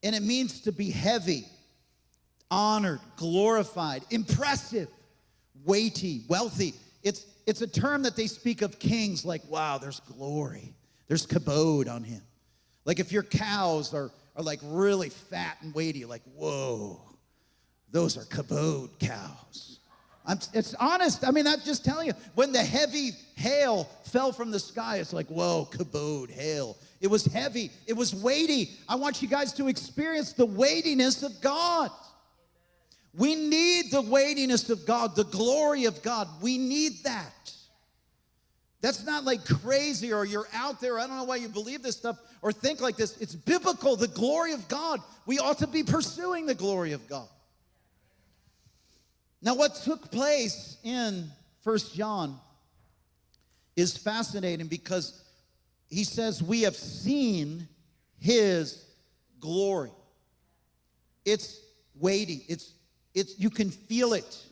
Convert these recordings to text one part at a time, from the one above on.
And it means to be heavy, honored, glorified, impressive, weighty, wealthy. It's a term that they speak of kings like, wow, there's glory. There's kabod on him. Like if your cows are like really fat and weighty, like, whoa, those are kabod cows. It's honest. I mean, I'm just telling you, when the heavy hail fell from the sky, it's like, whoa, kabod, hail. It was heavy. It was weighty. I want you guys to experience the weightiness of God. We need the weightiness of God, the glory of God. We need that. That's not like crazy or you're out there. I don't know why you believe this stuff or think like this. It's biblical, the glory of God. We ought to be pursuing the glory of God. Now, what took place in 1 John is fascinating because he says we have seen his glory. It's weighty. It's you can feel it.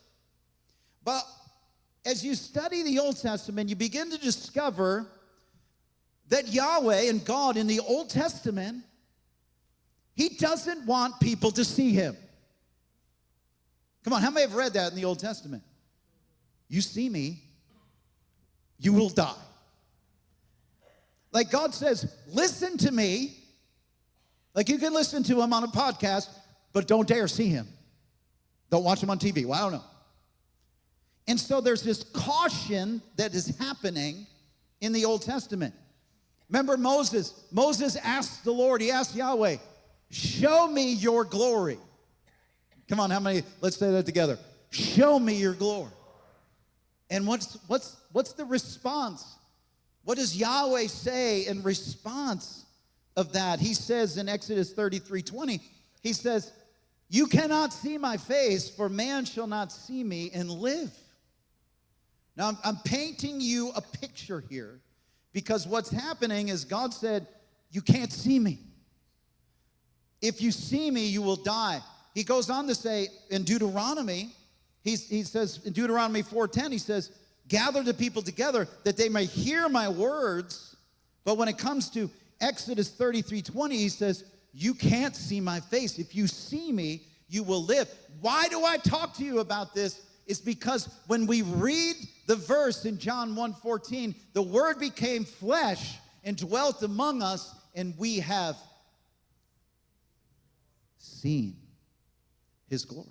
But as you study the Old Testament, you begin to discover that Yahweh and God in the Old Testament, he doesn't want people to see him. Come on, how many have read that in the Old Testament? You see me, you will die. Like God says, listen to me. Like you can listen to him on a podcast, but don't dare see him. Don't watch him on TV. Well, I don't know. And so there's this caution that is happening in the Old Testament. Remember Moses? Moses asked the Lord, he asked Yahweh, show me your glory. Come on, how many? Let's say that together. Show me your glory. And what's the response? What does Yahweh say in response of that? He says in Exodus 33:20, he says, you cannot see my face, for man shall not see me and live. Now, I'm painting you a picture here because what's happening is God said, you can't see me. If you see me, you will die. He goes on to say in Deuteronomy, he says in Deuteronomy 4:10, he says, gather the people together that they may hear my words. But when it comes to Exodus 33:20, he says, you can't see my face. If you see me, you will live. Why do I talk to you about this? It's because when we read the verse in John 1:14, the word became flesh and dwelt among us, and we have seen his glory.